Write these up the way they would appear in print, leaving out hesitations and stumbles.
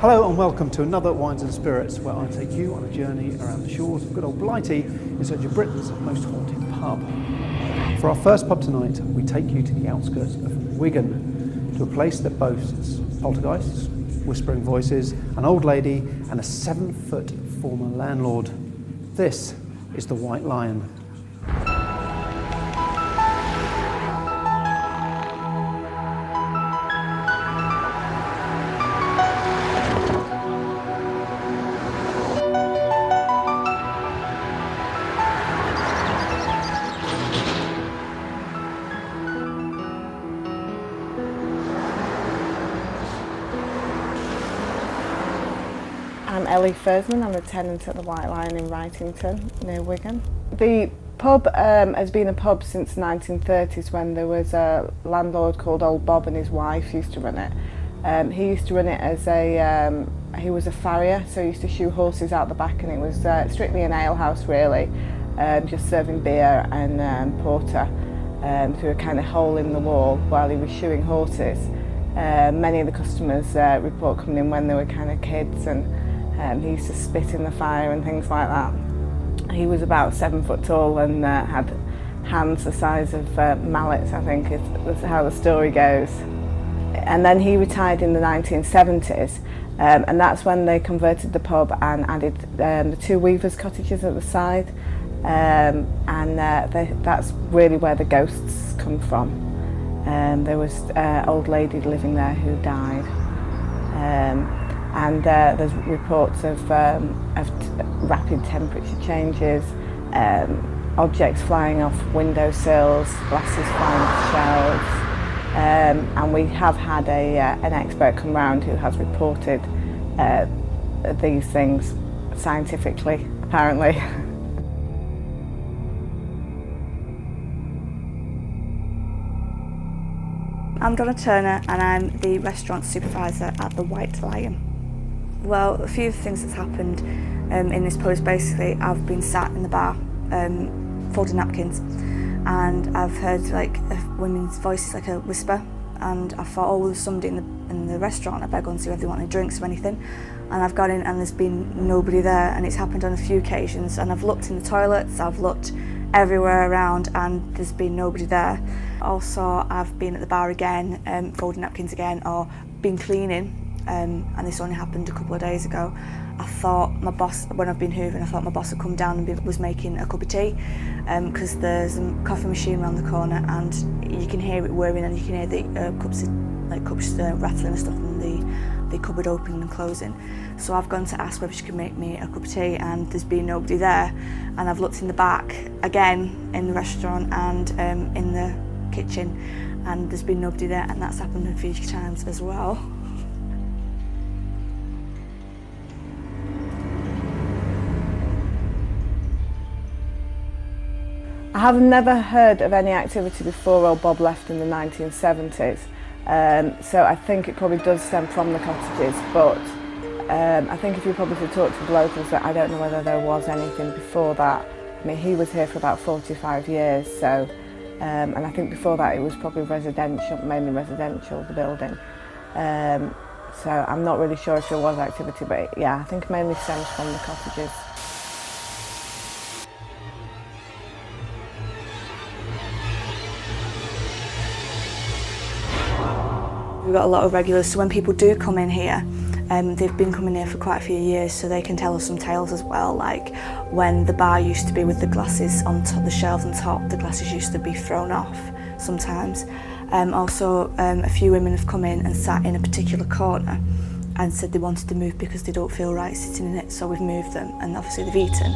Hello and welcome to another Wines and Spirits, where I take you on a journey around the shores of good old Blighty in search of Britain's most haunted pub. For our first pub tonight, we take you to the outskirts of Wigan, to a place that boasts poltergeists, whispering voices, an old lady and a 7-foot former landlord. This is the White Lion. I'm Ellie Fursman, I'm a tenant at the White Lion in Wrightington, near Wigan. The pub has been a pub since the 1930s, when there was a landlord called Old Bob and his wife used to run it. He used to run it as he was a farrier, so he used to shoe horses out the back, and it was strictly an alehouse really, just serving beer and porter through a kind of hole in the wall while he was shoeing horses. Many of the customers report coming in when they were kind of kids, and he used to spit in the fire and things like that. He was about 7 foot tall and had hands the size of mallets, I think is how the story goes. And then he retired in the 1970s, and that's when they converted the pub and added the 2 weavers' cottages at the side, and that's really where the ghosts come from. There was an old lady living there who died. And there's reports of rapid temperature changes, objects flying off windowsills, glasses flying off shelves, and we have had an expert come round who has reported these things scientifically, apparently. I'm Donna Turner and I'm the restaurant supervisor at the White Lion. Well, a few things that's happened in this pub is basically I've been sat in the bar folding napkins, and I've heard like a woman's voice, like a whisper, and I thought, oh, there's somebody in the restaurant, I better go and see if they want any drinks or anything. And I've gone in and there's been nobody there, and it's happened on a few occasions, and I've looked in the toilets, I've looked everywhere around, and there's been nobody there. Also, I've been at the bar again, folding napkins again, or been cleaning, and this only happened a couple of days ago. I thought my boss, when I've been hoovering, I thought my boss had come down and was making a cup of tea, because there's a coffee machine around the corner, and you can hear it whirring, and you can hear the cups rattling and stuff, and the cupboard opening and closing. So I've gone to ask whether she could make me a cup of tea, and there's been nobody there. And I've looked in the back again in the restaurant and in the kitchen, and there's been nobody there, and that's happened a few times as well. I have never heard of any activity before Old Bob left in the 1970s, so I think it probably does stem from the cottages, but I think if you probably could talk to the locals, that I don't know whether there was anything before that. I mean, he was here for about 45 years, so, and I think before that it was probably residential, mainly residential, the building. So I'm not really sure if there was activity, but yeah, I think it mainly stems from the cottages. We've got a lot of regulars, so when people do come in here, they've been coming here for quite a few years, so they can tell us some tales as well, like when the bar used to be with the glasses on top, the shelves on top, the glasses used to be thrown off sometimes. Also, a few women have come in and sat in a particular corner and said they wanted to move because they don't feel right sitting in it, so we've moved them, and obviously they've eaten.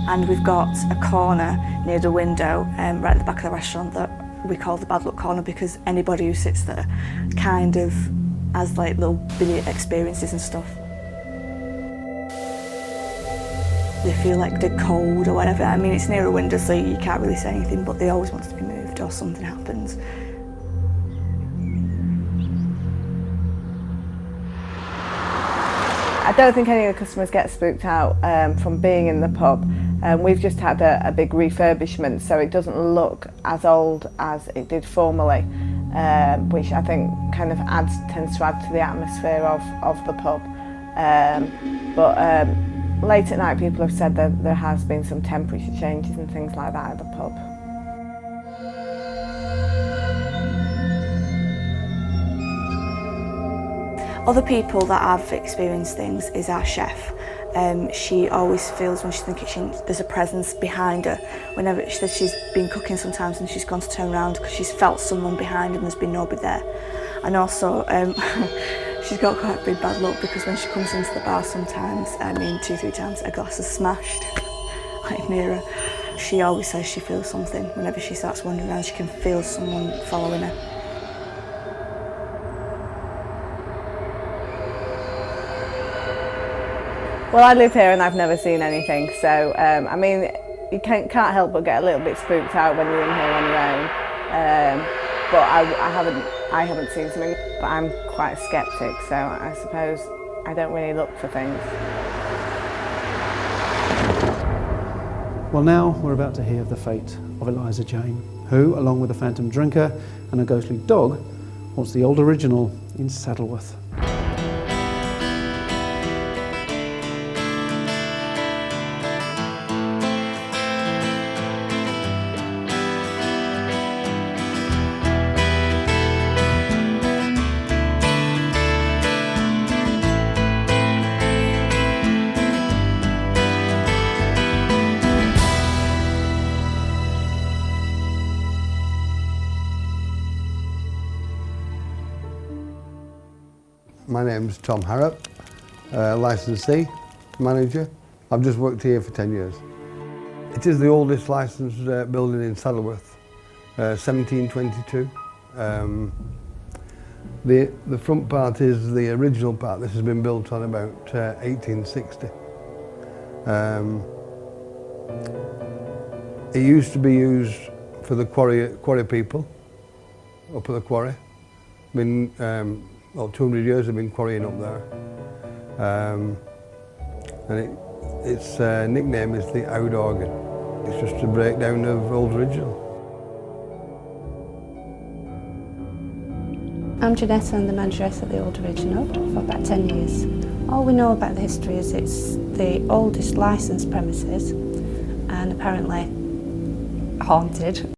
And we've got a corner near the window, right at the back of the restaurant, that we call the bad luck corner, because anybody who sits there kind of has like little bitty experiences and stuff. They feel like they're cold or whatever. I mean, it's near a window, so you can't really say anything, but they always want to be moved or something happens. I don't think any of the customers get spooked out from being in the pub. We've just had a big refurbishment, so it doesn't look as old as it did formerly, which I think kind of tends to add to the atmosphere of the pub. But late at night people have said that there has been some temperature changes and things like that at the pub. Other people that have experienced things is our chef. She always feels when she's in the kitchen there's a presence behind her. Whenever she says she's been cooking sometimes and she's gone to turn around because she's felt someone behind and there's been nobody there. And also she's got quite big bad luck because when she comes into the bar sometimes, 2-3 times, a glass is smashed, like near her. She always says she feels something. Whenever she starts wandering around, she can feel someone following her. Well, I live here and I've never seen anything, so you can't help but get a little bit spooked out when you're in here on your own. But I haven't seen something. But I'm quite a sceptic, so I suppose I don't really look for things. Well, now we're about to hear of the fate of Eliza Jane, who, along with a phantom drinker and a ghostly dog, haunts the old original in Saddleworth. My name's Tom Harrop, licensee, manager. I've just worked here for 10 years. It is the oldest licensed building in Saddleworth, 1722. The front part is the original part. This has been built on about 1860. It used to be used for the quarry people up at the quarry. Well, 200 years they've been quarrying up there. And its nickname is the Oud Organ. It's just a breakdown of old original. I'm Janetta, I'm the manageress at the Old Original for about 10 years. All we know about the history is it's the oldest licensed premises and apparently haunted.